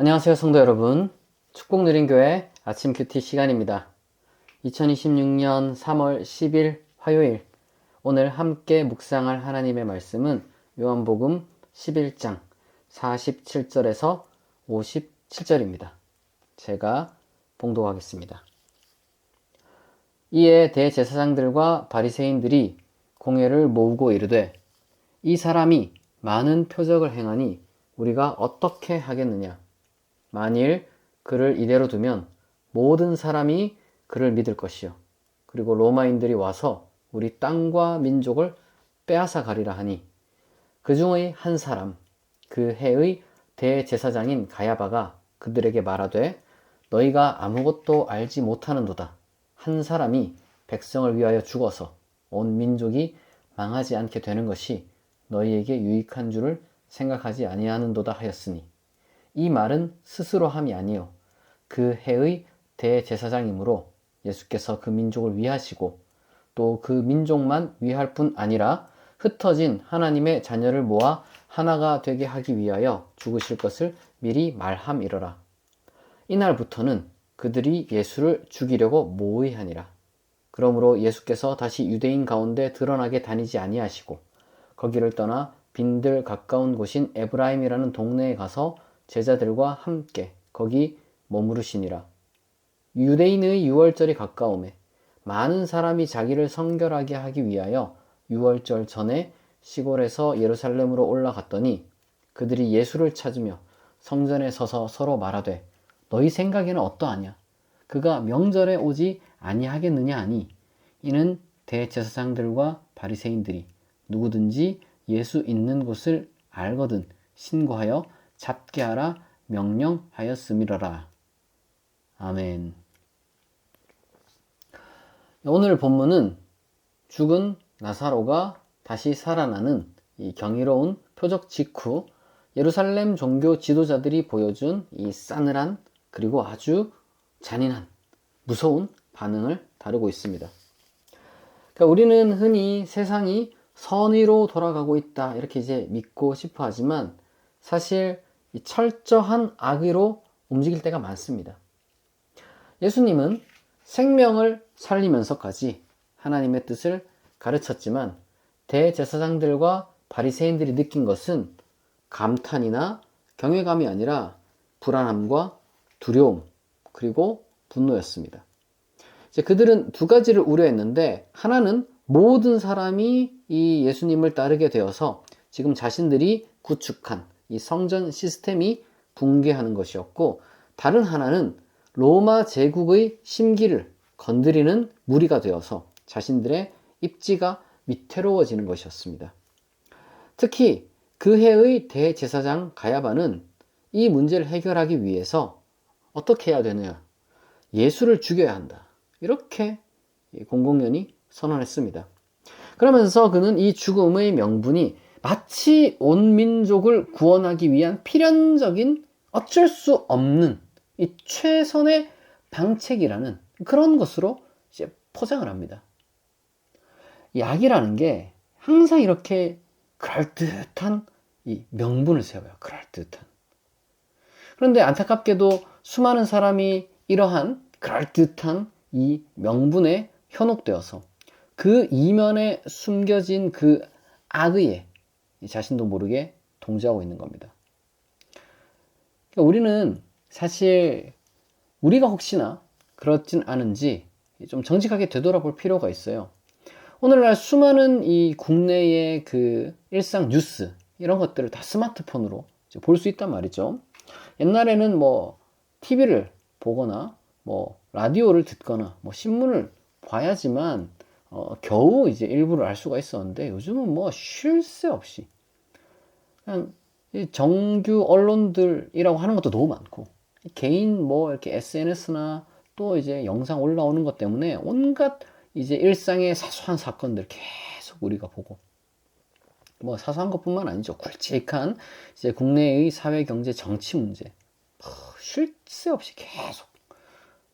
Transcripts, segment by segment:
안녕하세요, 성도 여러분. 축복 누린 교회 아침 큐티 시간입니다. 2026년 3월 10일 화요일, 오늘 함께 묵상할 하나님의 말씀은 요한복음 11장 47절에서 57절입니다. 제가 봉독하겠습니다. 이에 대제사장들과 바리새인들이 공회를 모으고 이르되, 이 사람이 많은 표적을 행하니 우리가 어떻게 하겠느냐? 만일 그를 이대로 두면 모든 사람이 그를 믿을 것이요, 그리고 로마인들이 와서 우리 땅과 민족을 빼앗아 가리라 하니, 그 중의 한 사람, 그 해의 대제사장인 가야바가 그들에게 말하되, 너희가 아무것도 알지 못하는도다. 한 사람이 백성을 위하여 죽어서 온 민족이 망하지 않게 되는 것이 너희에게 유익한 줄을 생각하지 아니하는도다 하였으니, 이 말은 스스로 함이 아니요 그 해의 대제사장이므로 예수께서 그 민족을 위하시고 또 그 민족만 위할 뿐 아니라 흩어진 하나님의 자녀를 모아 하나가 되게 하기 위하여 죽으실 것을 미리 말함이러라. 이날부터는 그들이 예수를 죽이려고 모의하니라. 그러므로 예수께서 다시 유대인 가운데 드러나게 다니지 아니하시고 거기를 떠나 빈들 가까운 곳인 에브라임이라는 동네에 가서 제자들과 함께 거기 머무르시니라. 유대인의 유월절이 가까우매 많은 사람이 자기를 성결하게 하기 위하여 유월절 전에 시골에서 예루살렘으로 올라갔더니, 그들이 예수를 찾으며 성전에 서서 서로 말하되, 너희 생각에는 어떠하냐? 그가 명절에 오지 아니하겠느냐 하니, 이는 대제사장들과 바리새인들이 누구든지 예수 있는 곳을 알거든 신고하여 잡게 하라 명령하였음이러라. 아멘. 오늘 본문은 죽은 나사로가 다시 살아나는 이 경이로운 표적 직후 예루살렘 종교 지도자들이 보여준 이 싸늘한, 그리고 아주 잔인한, 무서운 반응을 다루고 있습니다. 그러니까 우리는 흔히 세상이 선의로 돌아가고 있다 이렇게 이제 믿고 싶어 하지만, 사실 이 철저한 악의로 움직일 때가 많습니다. 예수님은 생명을 살리면서까지 하나님의 뜻을 가르쳤지만, 대제사장들과 바리새인들이 느낀 것은 감탄이나 경외감이 아니라 불안함과 두려움, 그리고 분노였습니다. 이제 그들은 두 가지를 우려했는데, 하나는 모든 사람이 이 예수님을 따르게 되어서 지금 자신들이 구축한 이 성전 시스템이 붕괴하는 것이었고, 다른 하나는 로마 제국의 심기를 건드리는 무리가 되어서 자신들의 입지가 위태로워지는 것이었습니다. 특히 그 해의 대제사장 가야바는 이 문제를 해결하기 위해서 어떻게 해야 되느냐? 예수를 죽여야 한다. 이렇게 공공연히 선언했습니다. 그러면서 그는 이 죽음의 명분이 마치 온 민족을 구원하기 위한 필연적인, 어쩔 수 없는 이 최선의 방책이라는 그런 것으로 이제 포장을 합니다. 이 악이라는 게 항상 이렇게 그럴듯한 이 명분을 세워요. 그럴듯한. 그런데 안타깝게도 수많은 사람이 이러한 그럴듯한 이 명분에 현혹되어서 그 이면에 숨겨진 그 악의에 자신도 모르게 동조하고 있는 겁니다. 그러니까 우리는 사실 우리가 혹시나 그렇진 않은지 좀 정직하게 되돌아볼 필요가 있어요. 오늘날 수많은 이 국내의 그 일상 뉴스 이런 것들을 다 스마트폰으로 볼 수 있단 말이죠. 옛날에는 뭐 TV를 보거나 뭐 라디오를 듣거나 뭐 신문을 봐야지만 겨우 이제 일부를 알 수가 있었는데, 요즘은 뭐 쉴 새 없이 그냥 정규 언론들이라고 하는 것도 너무 많고, 개인 뭐 이렇게 SNS나 또 이제 영상 올라오는 것 때문에 온갖 이제 일상의 사소한 사건들 계속 우리가 보고, 뭐 사소한 것뿐만 아니죠. 굵직한 이제 국내의 사회, 경제, 정치 문제 쉴 새 없이 계속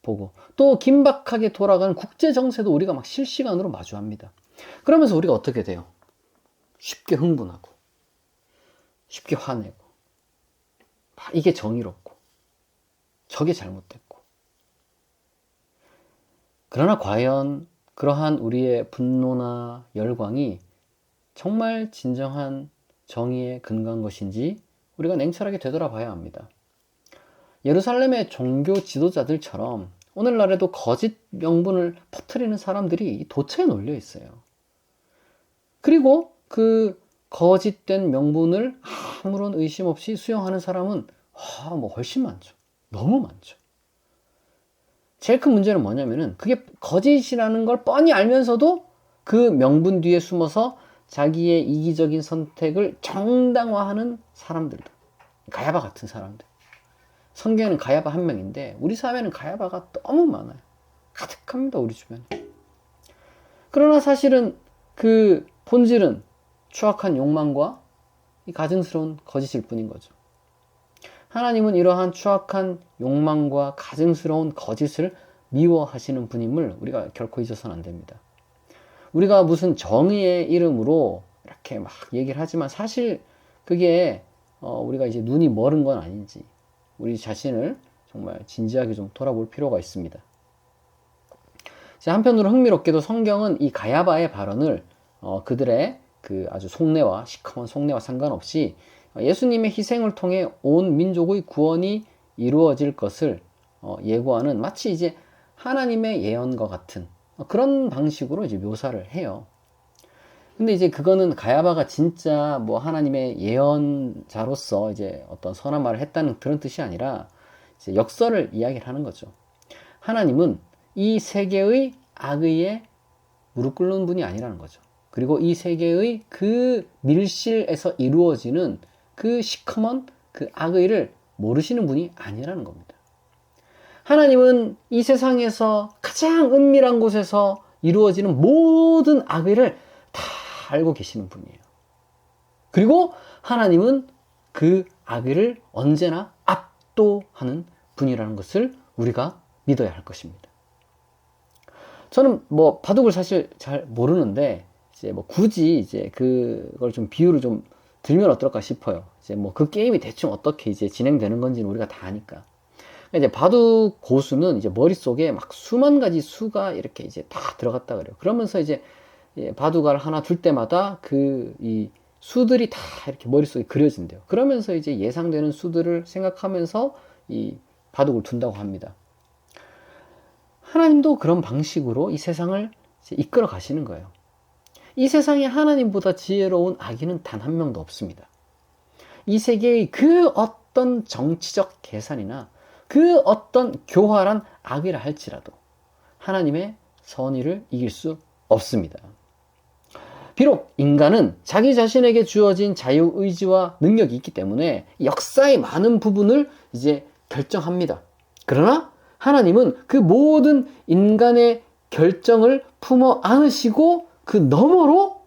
보고, 또 긴박하게 돌아가는 국제 정세도 우리가 막 실시간으로 마주합니다. 그러면서 우리가 어떻게 돼요? 쉽게 흥분하고 쉽게 화내고, 이게 정의롭고 저게 잘못됐고. 그러나 과연 그러한 우리의 분노나 열광이 정말 진정한 정의에 근거한 것인지 우리가 냉철하게 되돌아봐야 합니다. 예루살렘의 종교 지도자들처럼 오늘날에도 거짓 명분을 퍼뜨리는 사람들이 도처에 놀려 있어요. 그리고 그 거짓된 명분을 아무런 의심 없이 수용하는 사람은 뭐 훨씬 많죠. 너무 많죠. 제일 큰 문제는 뭐냐면은 그게 거짓이라는 걸 뻔히 알면서도 그 명분 뒤에 숨어서 자기의 이기적인 선택을 정당화하는 사람들도, 가야바 같은 사람들. 성경에는 가야바 한 명인데 우리 사회는 가야바가 너무 많아요. 가득합니다, 우리 주변에. 그러나 사실은 그 본질은 추악한 욕망과 이 가증스러운 거짓일 뿐인 거죠. 하나님은 이러한 추악한 욕망과 가증스러운 거짓을 미워하시는 분임을 우리가 결코 잊어서는 안 됩니다. 우리가 무슨 정의의 이름으로 이렇게 막 얘기를 하지만 사실 그게 우리가 이제 눈이 멀은 건 아닌지 우리 자신을 정말 진지하게 좀 돌아볼 필요가 있습니다. 한편으로 흥미롭게도 성경은 이 가야바의 발언을 그들의 그 아주 속내와 시커먼 속내와 상관없이 예수님의 희생을 통해 온 민족의 구원이 이루어질 것을 예고하는 마치 이제 하나님의 예언과 같은 그런 방식으로 이제 묘사를 해요. 근데 이제 그거는 가야바가 진짜 뭐 하나님의 예언자로서 이제 어떤 선한 말을 했다는 그런 뜻이 아니라 이제 역설을 이야기를 하는 거죠. 하나님은 이 세계의 악의에 무릎 꿇는 분이 아니라는 거죠. 그리고 이 세계의 그 밀실에서 이루어지는 그 시커먼 그 악의를 모르시는 분이 아니라는 겁니다. 하나님은 이 세상에서 가장 은밀한 곳에서 이루어지는 모든 악의를 다 알고 계시는 분이에요. 그리고 하나님은 그 악의를 언제나 압도하는 분이라는 것을 우리가 믿어야 할 것입니다. 저는 뭐 바둑을 사실 잘 모르는데 이제 뭐 굳이 이제 그걸 좀 비유를 좀 들면 어떨까 싶어요. 이제 뭐 그 게임이 대충 어떻게 이제 진행되는 건지는 우리가 다 아니까. 이제 바둑 고수는 이제 머릿속에 막 수만 가지 수가 이렇게 이제 다 들어갔다 그래요. 그러면서 이제 바둑알 하나 둘 때마다 이 수들이 다 이렇게 머릿속에 그려진대요. 그러면서 이제 예상되는 수들을 생각하면서 이 바둑을 둔다고 합니다. 하나님도 그런 방식으로 이 세상을 이제 이끌어 가시는 거예요. 이 세상에 하나님보다 지혜로운 악인은 단 한 명도 없습니다. 이 세계의 그 어떤 정치적 계산이나 그 어떤 교활한 악이라 할지라도 하나님의 선의를 이길 수 없습니다. 비록 인간은 자기 자신에게 주어진 자유의지와 능력이 있기 때문에 역사의 많은 부분을 이제 결정합니다. 그러나 하나님은 그 모든 인간의 결정을 품어 안으시고 그 너머로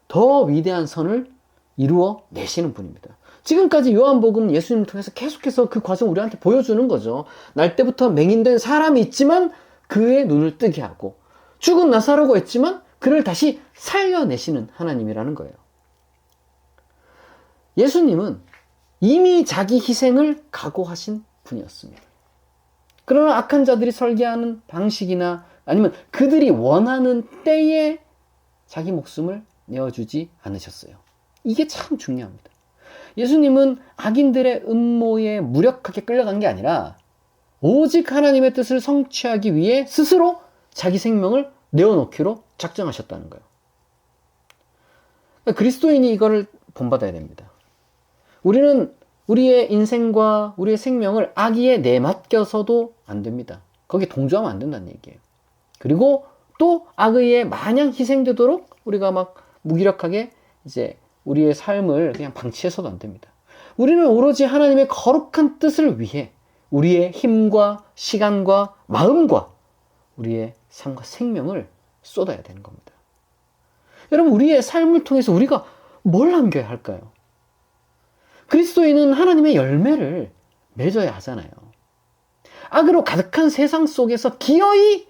더 위대한 선을 이루어 내시는 분입니다. 지금까지 요한복음 예수님을 통해서 계속해서 그 과정을 우리한테 보여주는 거죠. 날 때부터 맹인된 사람이 있지만 그의 눈을 뜨게 하고 죽은 나사로가 있지만 그를 다시 살려내시는 하나님이라는 거예요. 예수님은 이미 자기 희생을 각오하신 분이었습니다. 그러나 악한 자들이 설계하는 방식이나 아니면 그들이 원하는 때에 자기 목숨을 내어주지 않으셨어요. 이게 참 중요합니다. 예수님은 악인들의 음모에 무력하게 끌려간 게 아니라 오직 하나님의 뜻을 성취하기 위해 스스로 자기 생명을 내어놓기로 작정하셨다는 거예요. 그러니까 그리스도인이 이거를 본받아야 됩니다. 우리는 우리의 인생과 우리의 생명을 악의에 내맡겨서도 안 됩니다. 거기에 동조하면 안 된다는 얘기예요. 그리고 또 악의에 마냥 희생되도록 우리가 막 무기력하게 이제 우리의 삶을 그냥 방치해서도 안 됩니다. 우리는 오로지 하나님의 거룩한 뜻을 위해 우리의 힘과 시간과 마음과 우리의 삶과 생명을 쏟아야 되는 겁니다. 여러분, 우리의 삶을 통해서 우리가 뭘 남겨야 할까요? 그리스도인은 하나님의 열매를 맺어야 하잖아요. 악으로 가득한 세상 속에서 기어이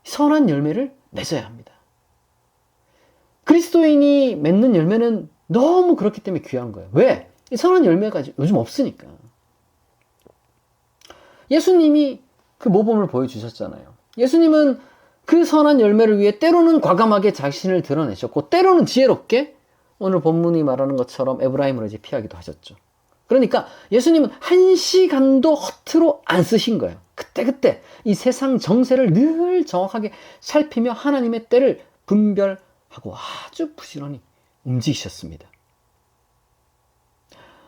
선한 열매를 맺어야 합니다. 그리스도인이 맺는 열매는 너무 그렇기 때문에 귀한 거예요. 왜? 이 선한 열매가 요즘 없으니까. 예수님이 그 모범을 보여주셨잖아요. 예수님은 그 선한 열매를 위해 때로는 과감하게 자신을 드러내셨고 때로는 지혜롭게 오늘 본문이 말하는 것처럼 에브라임으로 이제 피하기도 하셨죠. 그러니까 예수님은 한 시간도 허투루 안 쓰신 거예요. 그때그때 이 세상 정세를 늘 정확하게 살피며 하나님의 때를 분별하고 아주 부지런히 움직이셨습니다.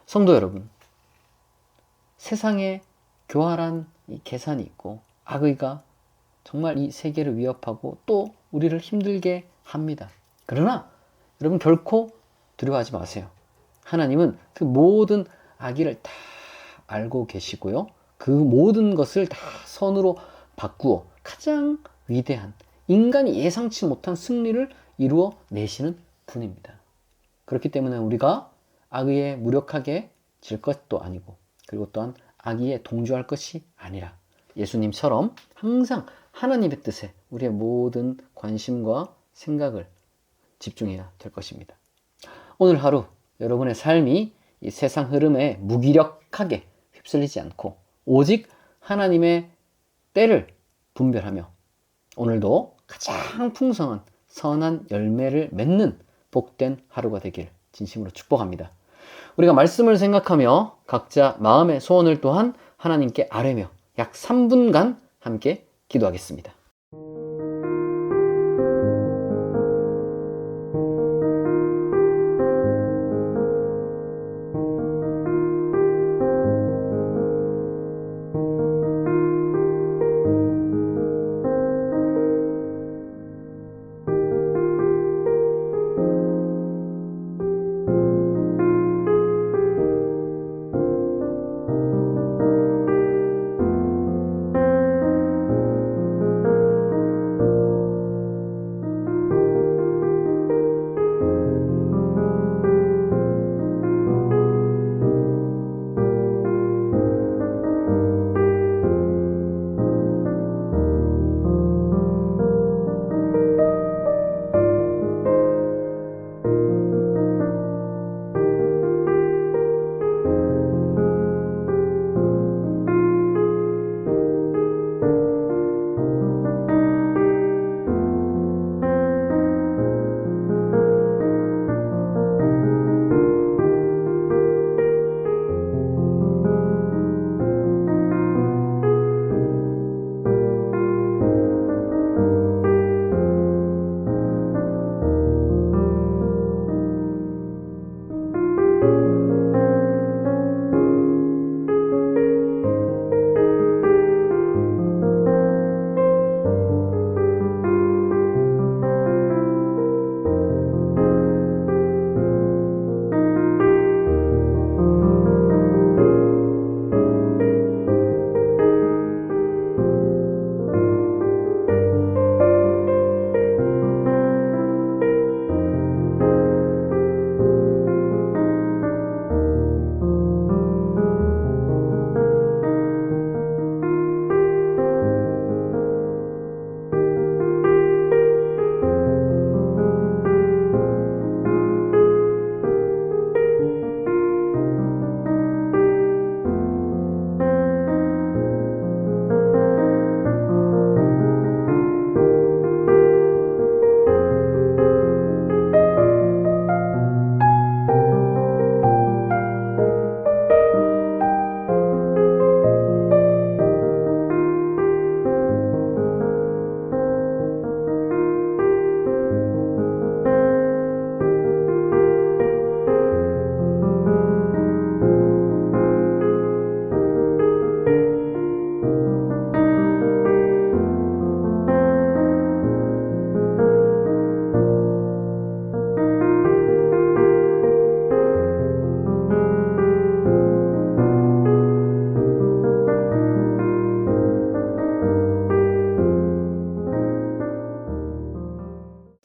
성도 여러분, 세상에 교활한 이 계산이 있고 악의가 정말 이 세계를 위협하고 또 우리를 힘들게 합니다. 그러나 여러분 결코 두려워하지 마세요. 하나님은 그 모든 악의를 다 알고 계시고요. 그 모든 것을 다 선으로 바꾸어 가장 위대한 인간이 예상치 못한 승리를 이루어 내시는 분입니다. 그렇기 때문에 우리가 악의에 무력하게 질 것도 아니고 그리고 또한 악의에 동조할 것이 아니라 예수님처럼 항상 하나님의 뜻에 우리의 모든 관심과 생각을 집중해야 될 것입니다. 오늘 하루 여러분의 삶이 이 세상 흐름에 무기력하게 휩쓸리지 않고 오직 하나님의 때를 분별하며 오늘도 가장 풍성한 선한 열매를 맺는 복된 하루가 되길 진심으로 축복합니다. 우리가 말씀을 생각하며 각자 마음의 소원을 또한 하나님께 아뢰며 약 3분간 함께 기도하겠습니다.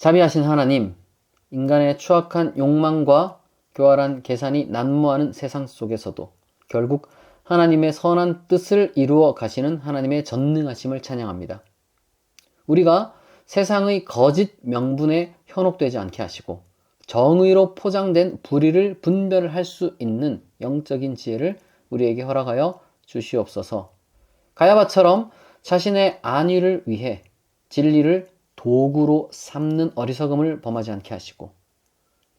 자비하신 하나님, 인간의 추악한 욕망과 교활한 계산이 난무하는 세상 속에서도 결국 하나님의 선한 뜻을 이루어 가시는 하나님의 전능하심을 찬양합니다. 우리가 세상의 거짓 명분에 현혹되지 않게 하시고 정의로 포장된 불의를 분별할 수 있는 영적인 지혜를 우리에게 허락하여 주시옵소서. 가야바처럼 자신의 안위를 위해 진리를 도구로 삼는 어리석음을 범하지 않게 하시고,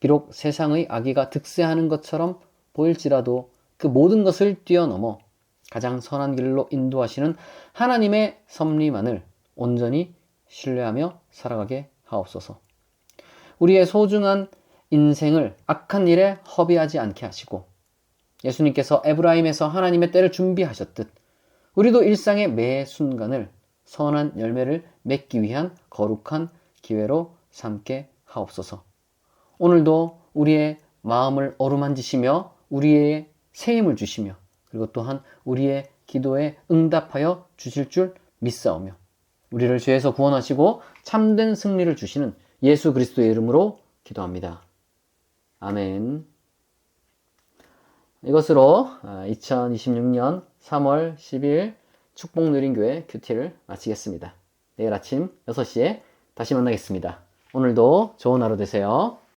비록 세상의 악의가 득세하는 것처럼 보일지라도 그 모든 것을 뛰어넘어 가장 선한 길로 인도하시는 하나님의 섭리만을 온전히 신뢰하며 살아가게 하옵소서. 우리의 소중한 인생을 악한 일에 허비하지 않게 하시고, 예수님께서 에브라임에서 하나님의 때를 준비하셨듯 우리도 일상의 매 순간을 선한 열매를 맺기 위한 거룩한 기회로 삼게 하옵소서. 오늘도 우리의 마음을 어루만지시며 우리의 새 힘을 주시며, 그리고 또한 우리의 기도에 응답하여 주실 줄 믿사오며, 우리를 죄에서 구원하시고 참된 승리를 주시는 예수 그리스도의 이름으로 기도합니다. 아멘. 이것으로 2026년 3월 10일 축복 누린교회 큐티를 마치겠습니다. 내일 아침 6시에 다시 만나겠습니다. 오늘도 좋은 하루 되세요.